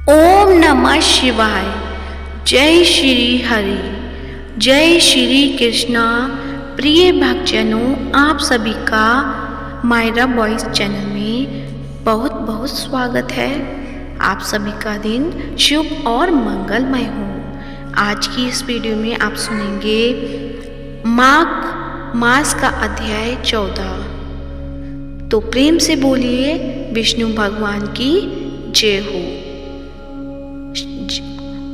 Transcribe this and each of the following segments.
ओम नमः शिवाय। जय श्री हरि, जय श्री कृष्णा। प्रिय भक्तजनों, आप सभी का मायरा वॉइस चैनल में बहुत बहुत स्वागत है। आप सभी का दिन शुभ और मंगलमय हो। आज की इस वीडियो में आप सुनेंगे माघ मास का अध्याय 14। तो प्रेम से बोलिए विष्णु भगवान की जय हो,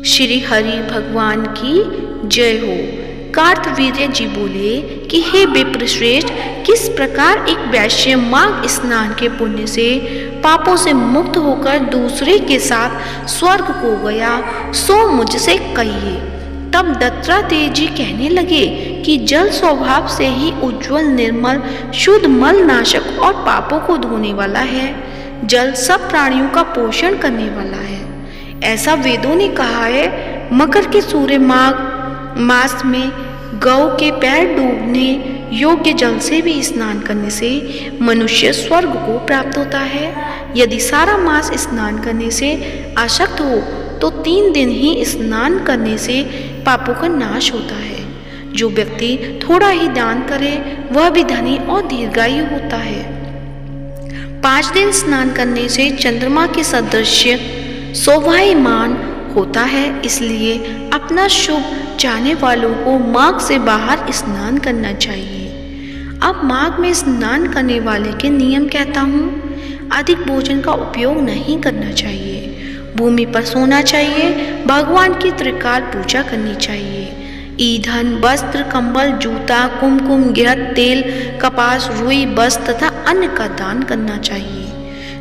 श्री हरि भगवान की जय हो। कार्तवीर्य जी बोले कि हे विप्रश्रेष्ठ, किस प्रकार एक वैश्य माघ स्नान के पुण्य से पापों से मुक्त होकर दूसरे के साथ स्वर्ग को गया, सो मुझसे कहिए। तब दत्तात्रेय जी कहने लगे कि जल स्वभाव से ही उज्जवल, निर्मल, शुद्ध, मल नाशक और पापों को धोने वाला है। जल सब प्राणियों का पोषण करने वाला है, ऐसा वेदों ने कहा है। मकर के सूर्य माघ मास में गौ के पैर डूबने योग्य जल से भी स्नान करने से मनुष्य स्वर्ग को प्राप्त होता है। यदि सारा मास स्नान करने से आसक्त हो तो 3 दिन ही स्नान करने से पापों का नाश होता है। जो व्यक्ति थोड़ा ही दान करे वह भी धनी और दीर्घायु होता है। 5 दिन स्नान करने से चंद्रमा के सदृश शोभायमान होता है। इसलिए अपना शुभ चाहने वालों को माघ से बाहर स्नान करना चाहिए। अब माघ में स्नान करने वाले के नियम कहता हूँ। अधिक भोजन का उपयोग नहीं करना चाहिए। भूमि पर सोना चाहिए। भगवान की त्रिकाल पूजा करनी चाहिए। ईंधन, वस्त्र, कंबल, जूता, कुमकुम, गिरध, तेल, कपास, रुई, बस तथा अन्न का दान करना चाहिए।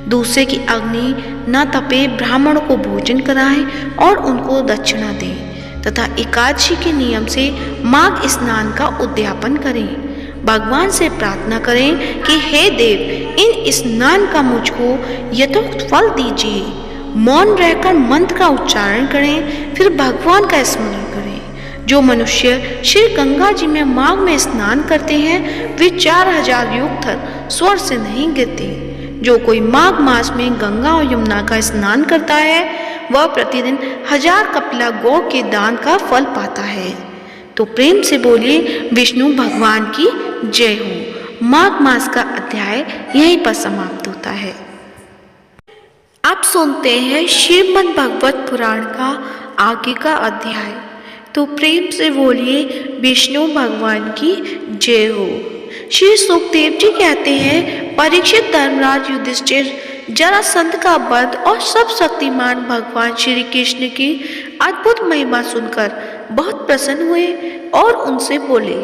दूसरे की अग्नि न तपे, ब्राह्मणों को भोजन कराएं और उनको दक्षिणा दें तथा एकादशी के नियम से माघ स्नान का उद्यापन करें। भगवान से प्रार्थना करें कि हे देव, इन स्नान का मुझको यथोक्त फल दीजिए। मौन रहकर मंत्र का उच्चारण करें, फिर भगवान का स्मरण करें। जो मनुष्य श्री गंगा जी में माघ में स्नान करते हैं वे 4000 युग तक स्वर्ग से नहीं गिरते। जो कोई माघ मास में गंगा और यमुना का स्नान करता है वह प्रतिदिन 1000 कपिला गौ के दान का फल पाता है। तो प्रेम से बोलिए विष्णु भगवान की जय हो। माघ मास का अध्याय यहीं पर समाप्त होता है। अब सुनते हैं श्रीमद् भागवत पुराण का आगे का अध्याय। तो प्रेम से बोलिए विष्णु भगवान की जय हो। श्री सुखदेव जी कहते हैं, परीक्षित, धर्मराज, युधिष्ठिर, जरासंध का वध और सब शक्तिमान भगवान श्री कृष्ण की अद्भुत महिमा सुनकर बहुत प्रसन्न हुए और उनसे बोले।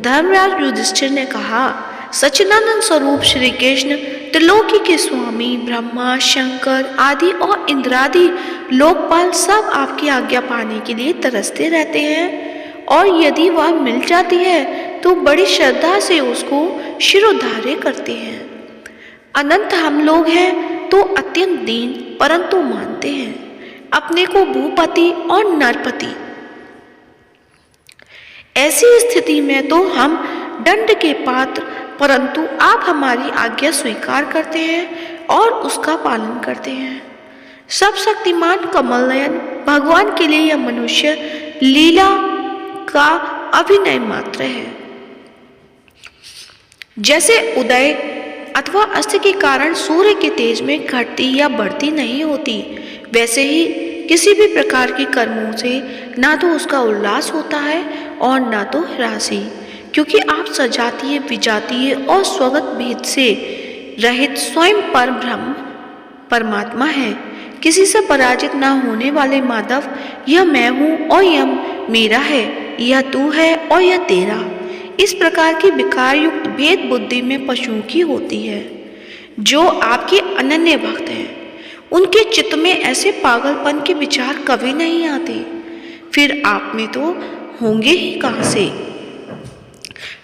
धर्मराज युधिष्ठिर ने कहा, सच्चिदानंद स्वरूप श्री कृष्ण त्रिलोकी के स्वामी, ब्रह्मा, शंकर आदि और इंद्रादि लोकपाल सब आपकी आज्ञा पाने के लिए तरसते रहते हैं और यदि वह मिल जाती है तो बड़ी श्रद्धा से उसको शिरोधार्य करते हैं। अनंत हम लोग हैं तो अत्यंत दीन परंतु मानते हैं अपने को भूपति और नरपति। ऐसी स्थिति में तो हम दंड के पात्र, परंतु आप हमारी आज्ञा स्वीकार करते हैं और उसका पालन करते हैं। सब शक्तिमान कमल नयन भगवान के लिए यह मनुष्य लीला का अभिनय मात्र है। जैसे उदय अथवा अस्त के कारण सूर्य के तेज में घटती या बढ़ती नहीं होती, वैसे ही किसी भी प्रकार के कर्मों से ना तो उसका उल्लास होता है और ना तो ह्रासी, क्योंकि आप सजातीय, विजातीय और स्वगत भेद से रहित स्वयं पर ब्रह्म परमात्मा है। किसी से पराजित ना होने वाले माधव, यह मैं हूँ और यह मेरा है, यह तू है और यह तेरा, इस प्रकार की विकार युक्त भेद बुद्धि में पशुओं की होती है। जो आपके अनन्य भक्त हैं उनके चित्त में ऐसे पागलपन के विचार कभी नहीं आते, फिर आप में तो होंगे ही कहां से।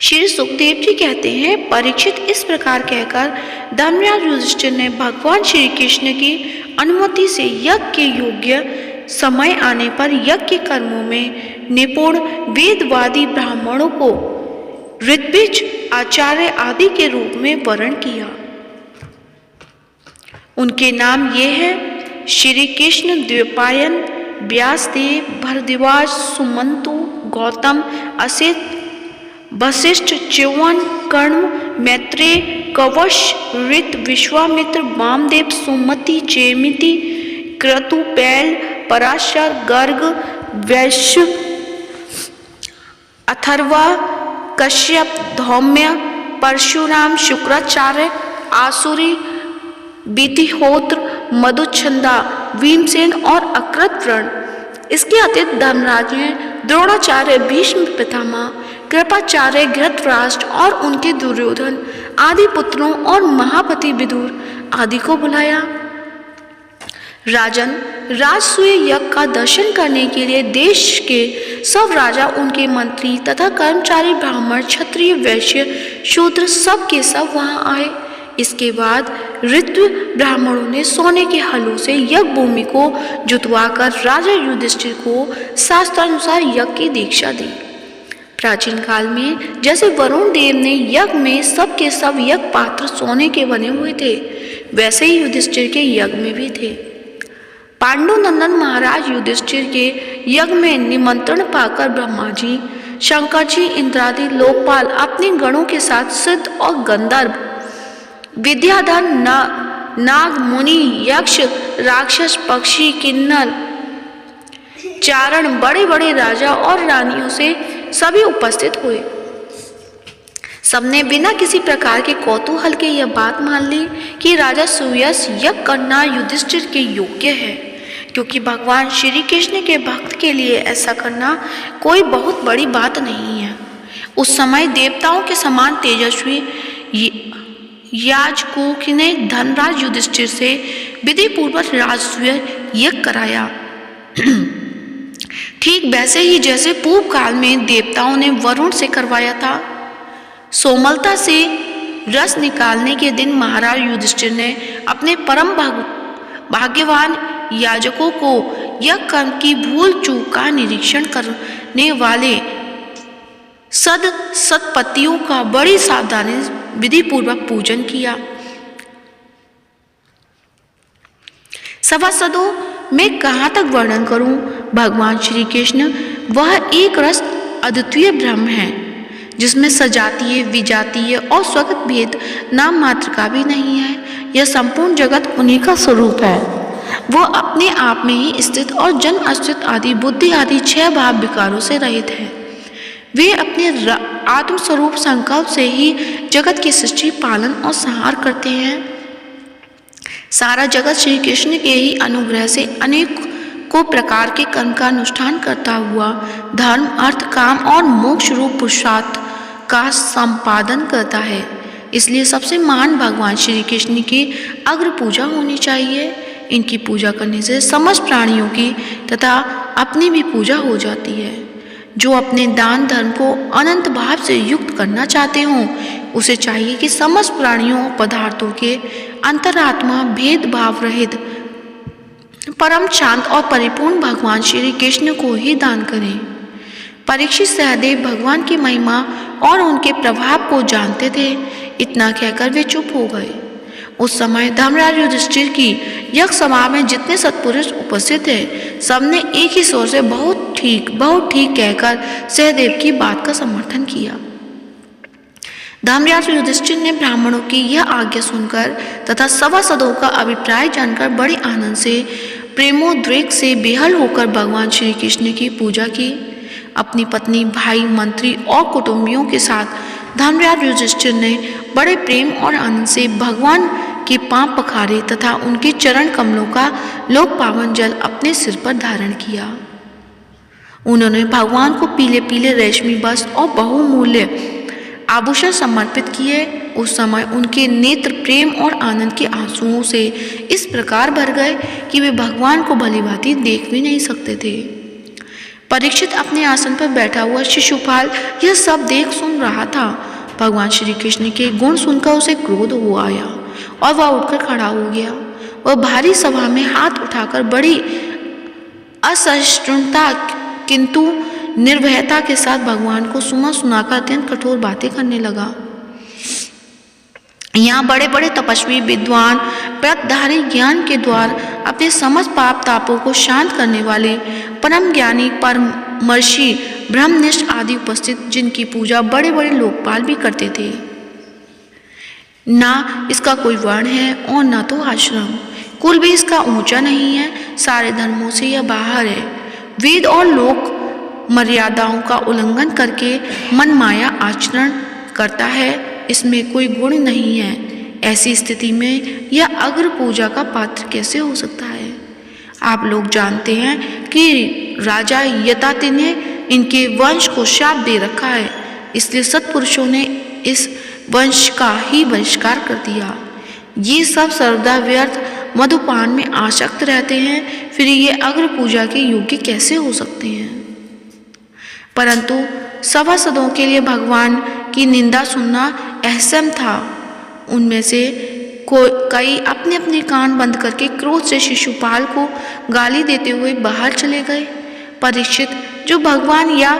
श्री सुखदेव जी कहते हैं, परीक्षित, इस प्रकार कहकर धर्मराज युधिष्ठिर ने भगवान श्री कृष्ण की अनुमति से यज्ञ के योग्य समय आने पर यज्ञ के कर्मों में निपुण वेदवादी ब्राह्मणों को ऋत्विज, आचार्य आदि के रूप में वर्ण किया। उनके नाम ये हैं, श्री कृष्ण, द्वैपायन, व्यासदेव, भरद्वाज, सुमंतु, गौतम, असित, वशिष्ठ, च्यवन, कर्ण, मैत्रेय, कवश, ऋत, विश्वामित्र, वामदेव, सुमति, जैमिति, क्रतु, पैल, पराशर, गर्ग, वैश्य, अथर्वा, कश्यप, धौम्य, परशुराम, शुक्राचार्य, आसुरी, विधिहोत्र, मधुच्छंदा, भीमसेन और अकृतवर्ण। इसके अतिरिक्त धर्मराज ने द्रोणाचार्य, भीष्म पितामह, कृपाचार्य, धृतराष्ट्र और उनके दुर्योधन आदि पुत्रों और महापति विदुर आदि को बुलाया। राजन, राजसूय यज्ञ का दर्शन करने के लिए देश के सब राजा, उनके मंत्री तथा कर्मचारी, ब्राह्मण, क्षत्रिय, वैश्य, शूद्र सब के सब वहां आए। इसके बाद ऋतु ब्राह्मणों ने सोने के हलों से यज्ञ भूमि को जुतवाकर राजा युधिष्ठिर को शास्त्रानुसार यज्ञ की दीक्षा दी। प्राचीन काल में जैसे वरुण देव ने यज्ञ में सब के सब यज्ञ पात्र सोने के बने हुए थे, वैसे ही युधिष्ठिर के यज्ञ में भी थे। पांडुनंदन महाराज युधिष्ठिर के यज्ञ में निमंत्रण पाकर ब्रह्मा जी, शंकर जी, इंद्रादि लोकपाल अपने गणों के साथ सिद्ध और गंधर्व, विद्याधर, नाग, मुनि, यक्ष, राक्षस, पक्षी, किन्नर, चारण, बड़े बड़े राजा और रानियों से सभी उपस्थित हुए। सबने बिना किसी प्रकार के कौतूहल के यह बात मान ली कि राजा सुयश यज्ञ करना युधिष्ठिर के योग्य है, क्योंकि भगवान श्री कृष्ण के भक्त के लिए ऐसा करना कोई बहुत बड़ी बात नहीं है। उस समय देवताओं के समान तेजस्वी याजकों ने धनराज युधिष्ठिर से विधि पूर्वक राजसूय यज्ञ कराया। ठीक वैसे ही जैसे पूर्व काल में देवताओं ने वरुण से करवाया था। सोमलता से रस निकालने के दिन महाराज युधिष्ठिर ने अपने परम भाग्यवान याजकों को यज्ञ कर्म की भूल चूक का निरीक्षण करने वाले सतपतियों का बड़ी सावधानी विधि पूर्वक पूजन किया। सभासदों मैं कहाँ तक वर्णन करूं, भगवान श्री कृष्ण वह एक रस अद्वितीय ब्रह्म है, जिसमें सजातीय, विजातीय और स्वगत भेद नाम मात्र का भी नहीं है। यह संपूर्ण जगत उन्हीं का स्वरूप है। वह अपने आप में ही स्थित और जन्म, अस्तित्व आदि, बुद्धि आदि 6 भाव विकारों से रहित है। वे अपने आत्म स्वरूप संकल्प से ही जगत की सृष्टि, पालन और संहार करते हैं। सारा जगत श्री कृष्ण के ही अनुग्रह से अनेकों प्रकार के कर्म का अनुष्ठान करता हुआ धर्म, अर्थ, काम और मोक्ष रूप पुरुषार्थ का संपादन करता है। इसलिए सबसे महान भगवान श्री कृष्ण की अग्र पूजा होनी चाहिए। इनकी पूजा करने से समस्त प्राणियों की तथा अपनी भी पूजा हो जाती है। जो अपने दान धर्म को अनंत भाव से युक्त करना चाहते हों, उसे चाहिए कि समस्त प्राणियों पदार्थों के अंतरात्मा भेदभाव रहित परम शांत और परिपूर्ण भगवान श्री कृष्ण को ही दान करें। परीक्षित सहदेव भगवान की महिमा और उनके प्रभाव को जानते थे। इतना कहकर वे चुप हो गए। उस समय धर्मराज युधिष्ठिर की यज्ञ सभा में जितने सत्पुरुष उपस्थित थे, सबने एक ही स्वर से बहुत ठीक कहकर सहदेव की बात का समर्थन किया। धर्मराज युधिष्ठिर ने ब्राह्मणों की यह आज्ञा सुनकर तथा सभासदों का अभिप्राय जानकर बड़े आनंद से, प्रेमोद्रेक से बेहाल होकर भगवान श्री कृष्ण की पूजा की। अपनी पत्नी, भाई, मंत्री और कुटुंबियों के साथ धर्मराज युधिष्ठिर ने बड़े प्रेम और आनंद से भगवान के पांव पखारे तथा उनके चरण कमलों का लोक पावन जल अपने सिर पर धारण किया। उन्होंने भगवान को पीले पीले रेशमी वस्त्र और बहुमूल्य आभूषण समर्पित किए। उस समय उनके नेत्र प्रेम और आनंद के आंसुओं से इस प्रकार भर गए कि वे भगवान को भलीभांति देख भी नहीं सकते थे। परीक्षित अपने आसन पर बैठा हुआ शिशुपाल यह सब देख सुन रहा था। भगवान श्री कृष्ण के गुण सुनकर उसे क्रोध हो आया और वह उठकर खड़ा हो गया। वह भारी सभा में हाथ उठाकर बड़ी असहिष्णुता किंतु निर्भयता के साथ भगवान को सुना सुनाकर अत्यंत कठोर बातें करने लगा। यहाँ बड़े बड़े तपस्वी विद्वान व्रतधारी ज्ञान के द्वार अपने समस्त पाप तापों को शांत करने वाले परम ज्ञानी परमर्षि ब्रह्मनिष्ठ आदि उपस्थित, जिनकी पूजा बड़े बड़े लोकपाल भी करते थे। ना इसका कोई वर्ण है और ना तो आश्रम, कुल भी इसका ऊंचा नहीं है, सारे धर्मों से यह बाहर है। वेद और लोक मर्यादाओं का उल्लंघन करके मनमाया आचरण करता है, इसमें कोई गुण नहीं है। ऐसी स्थिति में यह अग्र पूजा का पात्र कैसे हो सकता है? आप लोग जानते हैं कि राजा यताति ने इनके वंश को शाप दे रखा है, इसलिए सत्पुरुषों ने इस वंश का ही बहिष्कार कर दिया। ये सब सर्वदा व्यर्थ मधुपान में आसक्त रहते हैं, फिर ये अग्र पूजा के योग्य कैसे हो सकते हैं? परंतु सभासदों के लिए भगवान की निंदा सुनना अहसम था। उनमें से कई अपने अपने कान बंद करके क्रोध से शिशुपाल को गाली देते हुए बाहर चले गए। परीक्षित, जो भगवान या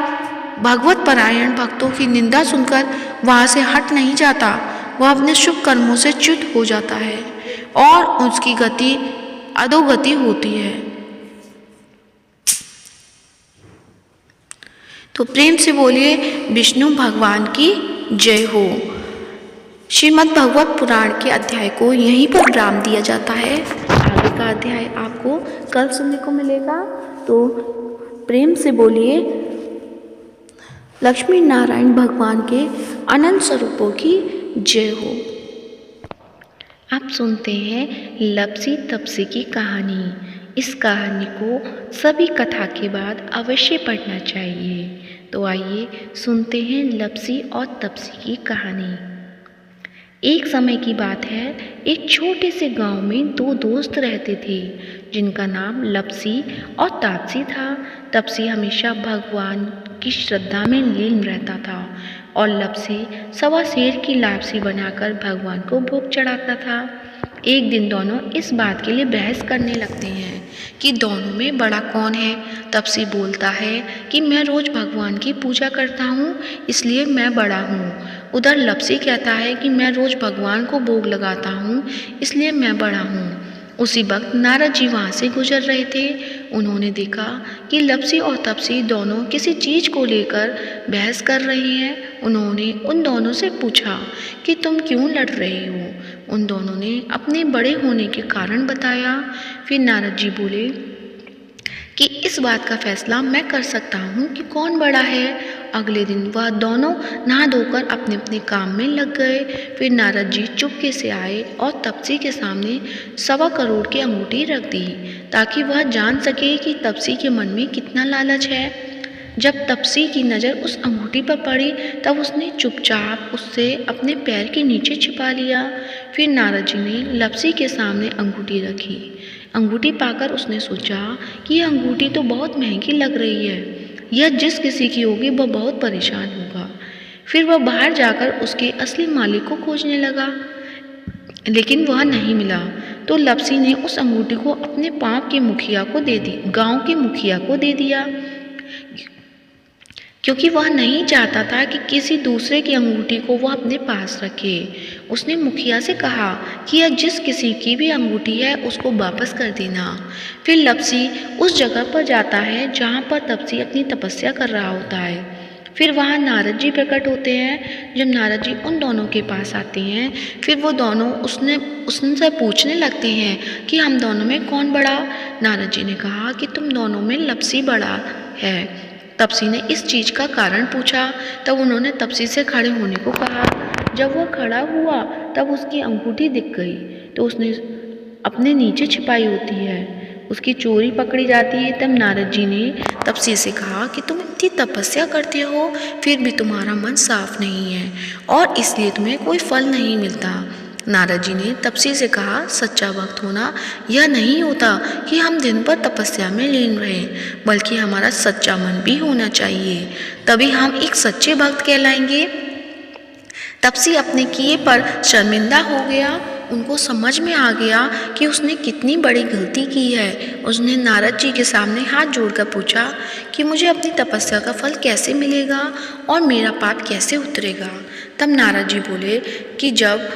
भगवत परायण भक्तों की निंदा सुनकर वहां से हट नहीं जाता, वह अपने शुभ कर्मों से च्युत हो जाता है और उसकी गति अधोगति होती है। तो प्रेम से बोलिए विष्णु भगवान की जय हो। श्रीमद् भगवत पुराण के अध्याय को यहीं पर विराम दिया जाता है। आगे का अध्याय आपको कल सुनने को मिलेगा। तो प्रेम से बोलिए लक्ष्मी नारायण भगवान के अनंत स्वरूपों की जय हो। आप सुनते हैं लपसी तपसी की कहानी। इस कहानी को सभी कथा के बाद अवश्य पढ़ना चाहिए। तो आइए सुनते हैं लपसी और तपसी की कहानी। एक समय की बात है, एक छोटे से गांव में दो दोस्त रहते थे, जिनका नाम लपसी और तापसी था। तपसी हमेशा भगवान की श्रद्धा में लीन रहता था और लपसी सवा शेर की लापसी बनाकर भगवान को भोग चढ़ाता था। एक दिन दोनों इस बात के लिए बहस करने लगते हैं कि दोनों में बड़ा कौन है। तपसी बोलता है कि मैं रोज भगवान की पूजा करता हूँ, इसलिए मैं बड़ा हूँ। उधर लपसी कहता है कि मैं रोज भगवान को भोग लगाता हूँ, इसलिए मैं बड़ा हूँ। उसी वक्त नारद जी वहाँ से गुजर रहे थे। उन्होंने देखा कि लपसी और तपसी दोनों किसी चीज़ को लेकर बहस कर रहे हैं। उन्होंने उन दोनों से पूछा कि तुम क्यों लड़ रहे हो। उन दोनों ने अपने बड़े होने के कारण बताया। फिर नारद जी बोले कि इस बात का फैसला मैं कर सकता हूँ कि कौन बड़ा है। अगले दिन वह दोनों नहा धोकर अपने अपने काम में लग गए। फिर नारद जी चुपके से आए और तपसी के सामने 1.25 करोड़ की अंगूठी रख दी, ताकि वह जान सके कि तपसी के मन में कितना लालच है। जब तपसी की नज़र उस अंगूठी पर पड़ी, तब उसने चुपचाप उससे अपने पैर के नीचे छिपा लिया। फिर नारद जी ने लपसी के सामने अंगूठी रखी। अंगूठी पाकर उसने सोचा कि यह अंगूठी तो बहुत महंगी लग रही है, यह जिस किसी की होगी वह बहुत परेशान होगा। फिर वह बाहर जाकर उसके असली मालिक को खोजने लगा, लेकिन वह नहीं मिला। तो लपसी ने उस अंगूठी को अपने गांव के मुखिया को दे दिया, क्योंकि वह नहीं चाहता था कि किसी दूसरे की अंगूठी को वह अपने पास रखे। उसने मुखिया से कहा कि यह जिस किसी की भी अंगूठी है उसको वापस कर देना। फिर लपसी उस जगह पर जाता है जहाँ पर तपसी अपनी तपस्या कर रहा होता है। फिर वहाँ नारद जी प्रकट होते हैं। जब नारद जी उन दोनों के पास आते हैं, फिर वो दोनों उससे पूछने लगते हैं कि हम दोनों में कौन बड़ा। नारद जी ने कहा कि तुम दोनों में लपसी बड़ा है। तपसी ने इस चीज़ का कारण पूछा। तब उन्होंने तपसी से खड़े होने को कहा। जब वह खड़ा हुआ तब उसकी अंगूठी दिख गई, तो उसने अपने नीचे छिपाई होती है। उसकी चोरी पकड़ी जाती है। तब नारद जी ने तपसी से कहा कि तुम इतनी तपस्या करते हो, फिर भी तुम्हारा मन साफ नहीं है और इसलिए तुम्हें कोई फल नहीं मिलता। नारद जी ने तपसी से कहा, सच्चा भक्त होना यह नहीं होता कि हम दिन भर तपस्या में लीन रहें, बल्कि हमारा सच्चा मन भी होना चाहिए, तभी हम एक सच्चे भक्त कहलाएंगे। तपसी अपने किए पर शर्मिंदा हो गया। उनको समझ में आ गया कि उसने कितनी बड़ी गलती की है। उसने नारद जी के सामने हाथ जोड़कर पूछा कि मुझे अपनी तपस्या का फल कैसे मिलेगा और मेरा पाप कैसे उतरेगा। तब नारद जी बोले कि जब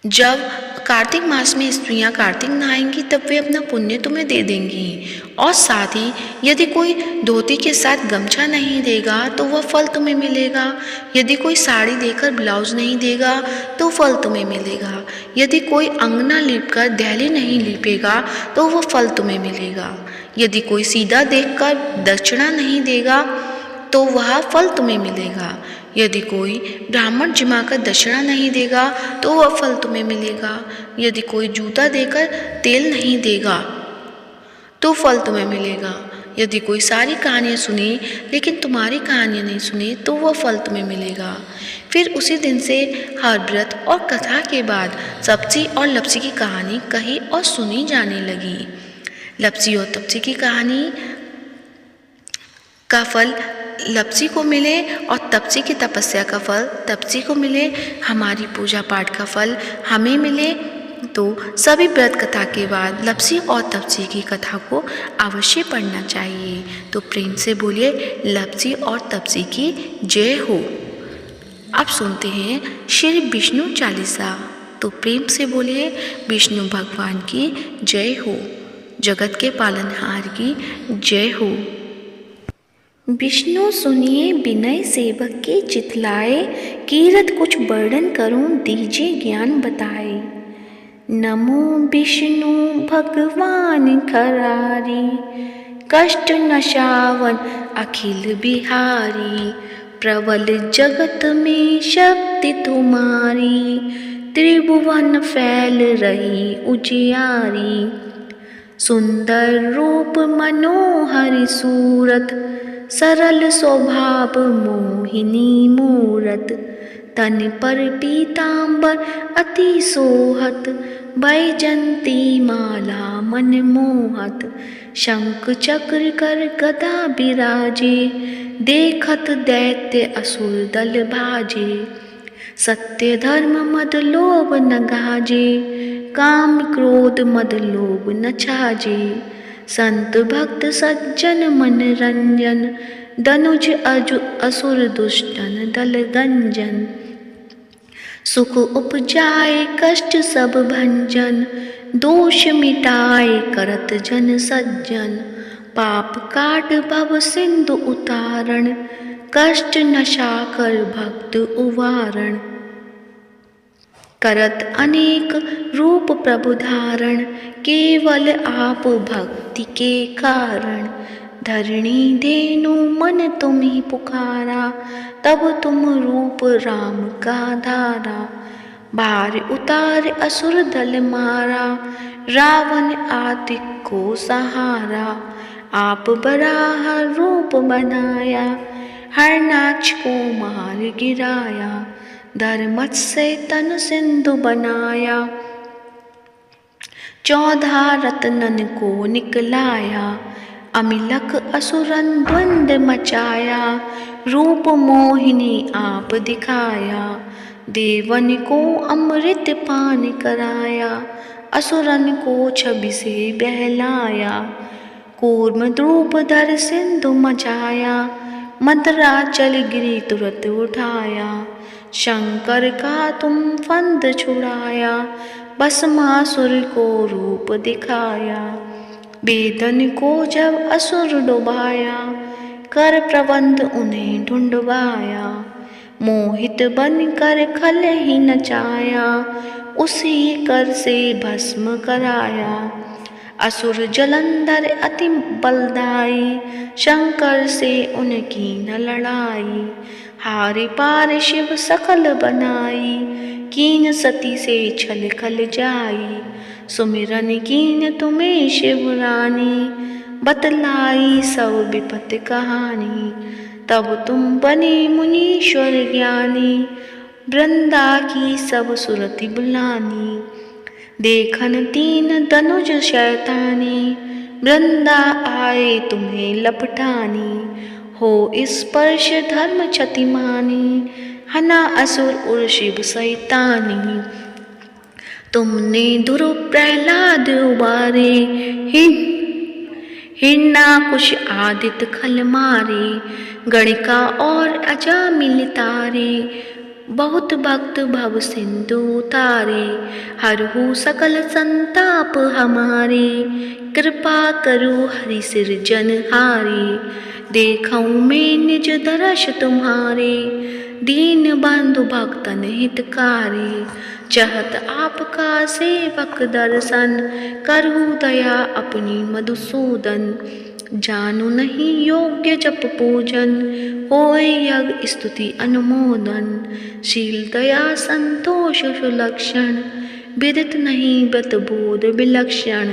जब कार्तिक मास में स्त्रियां कार्तिक नहाएंगी तब वे अपना पुण्य तुम्हें दे देंगी। और साथ ही यदि कोई धोती के साथ गमछा नहीं देगा तो वह फल तुम्हें मिलेगा। यदि कोई साड़ी देकर ब्लाउज नहीं देगा तो फल तुम्हें मिलेगा। यदि कोई अंगना लीपकर दहली नहीं लीपेगा तो वह फल तुम्हें मिलेगा। यदि कोई सीधा देखकर दक्षिणा नहीं देगा तो वह फल तुम्हें मिलेगा। यदि कोई ब्राह्मण जिमाकर दक्षिणा नहीं देगा तो वह फल तुम्हें मिलेगा। यदि कोई जूता देकर तेल नहीं देगा तो फल तुम्हें मिलेगा। यदि कोई सारी कहानियाँ सुने लेकिन तुम्हारी कहानियाँ नहीं सुने तो वह फल तुम्हें मिलेगा। फिर उसी दिन से हर व्रत और कथा के बाद सप्सी और लप्सी की कहानी कही और सुनी जाने लगी। लप्सी और तप्सी की कहानी का फल लप्सी को मिले और तप्सी की तपस्या का फल तप्सी को मिले, हमारी पूजा पाठ का फल हमें मिले। तो सभी व्रत कथा के बाद लप्सी और तप्सी की कथा को अवश्य पढ़ना चाहिए। तो प्रेम से बोलिए लप्सी और तप्सी की जय हो। अब सुनते हैं श्री विष्णु चालीसा। तो प्रेम से बोलिए विष्णु भगवान की जय हो, जगत के पालनहार की जय हो। विष्णु सुनिए विनय सेवक के चितलाए, कीरत कुछ वर्णन करूं दीजिए ज्ञान बताए। नमो विष्णु भगवान खरारी, कष्ट नशावन अखिल बिहारी। प्रबल जगत में शक्ति तुम्हारी, त्रिभुवन फैल रही उजियारी। सुंदर रूप मनोहर सूरत, सरल स्वभाव मोहिनी मूरत। तन पर पीतांबर अति सोहत, बैजंती माला मन मोहत। शंख चक्र कर गदा बिराजे, देखत दैत्य असुर दल भाजे। सत्य धर्म मद लोभ न गाजे, काम क्रोध मद लोभ न छाजे। संत भक्त सज्जन मन रंजन, दनुज असुर दुष्टन दल गंजन। सुख उपजाए कष्ट सब भंजन, दोष मिटाए करत जन सज्जन। पाप काट भव सिंधु उतारण, कष्ट नशा कर भक्त उवारण। करत अनेक रूप प्रभु धारण, केवल आप भक्ति के कारण। धरणी धेनु मन तुम्ही पुकारा, तब तुम रूप राम का धारा। भार उतार असुर दल मारा, रावण आदिक को सहारा। आप बराह रूप बनाया, हरनाक्ष को मार गिराया। धर्मत से तन सिंधु बनाया, 14 रत्नन को निकलाया। अमिलक असुरन द्वंद मचाया, रूप मोहिनी आप दिखाया। देवन को अमृत पान कराया, असुरन को छवि से बहलाया। कूर्म रूप धर सिंधु मचाया, मदराचल गिरी तुरत उठाया। शंकर का तुम फंद छुड़ाया, भस्मासुर को रूप दिखाया। वेदन को जब असुर डुबाया, कर प्रबंध उन्हें ढूंढवाया। मोहित बन कर खल ही नचाया, उसी कर से भस्म कराया। असुर जलंधर अति बलदाई, शंकर से उनकी न लड़ाई। हारि पार शिव सकल बनाई, कीन सती से छल खल जाई। सुमिरन कीन तुम्हें शिव रानी, बतलाई सब विपत कहानी। तब तुम बने मुनीश्वर ज्ञानी, वृंदा की सब सुरति बुलानी। देखन 3 धनुज शैतानी, वृंदा आए तुम्हें लपटानी। हो स्पर्श धर्म क्षतिमानी, हना असुर उर शिव सैतानी। तुमने दुर प्रहलाद उबारे, हिरणाकुश आदित्य खल मारे। गणिका और अजामिल तारे, बहुत भक्त भव सिंधु तारे, हरहु सकल संताप हमारे। कृपा करो हरि सिरजनहारे, देखऊँ मैं निज दर्श तुम्हारे। दीन बंधु भक्तन हितकारी, चाहत आपका सेवक दर्शन। करहु दया अपनी मधुसूदन, जानु नहीं योग्य जप पूजन। होय यज्ञ स्तुति अनुमोदन, शील दया संतोष सुलक्षण। विदित नहीं व्रत बोध विलक्षण,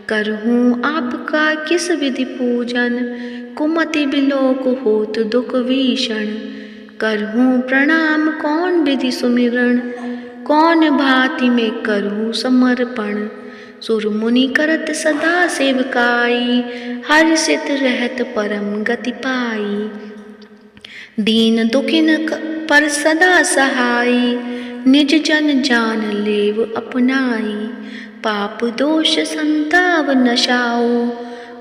करहूँ आपका किस विधि पूजन। कुमति बिलोक होत दुख भीषण, करहूँ प्रणाम कौन विधि सुमिरन। कौन भांति में करहूँ समर्पण, सुर मुनि करत सदा सेवकाई। हर्षित रहत परम गति पाई, दीन दुखिन पर सदा सहाई। निज जन जान लेव अपनाई, पाप दोष संताप नशाओ।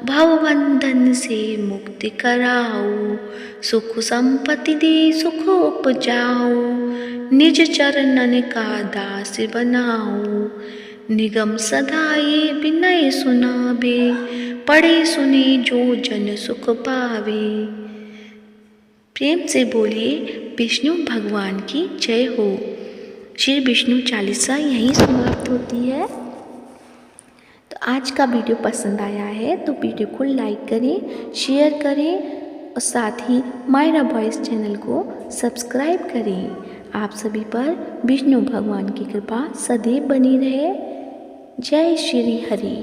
भवबंधन से मुक्ति कराओ, सुख संपत्ति दे सुख उपजाओ। निज चरणन का दास बनाओ, निगम सदा ये विनय सुनावे। पढ़े सुने जो जन सुख पावे। प्रेम से बोलिए विष्णु भगवान की जय हो। श्री विष्णु चालीसा यहीं समाप्त होती है। तो आज का वीडियो पसंद आया है तो वीडियो को लाइक करें, शेयर करें और साथ ही मायरा वॉइस चैनल को सब्सक्राइब करें। आप सभी पर विष्णु भगवान की कृपा सदैव बनी रहे। जय श्री हरि।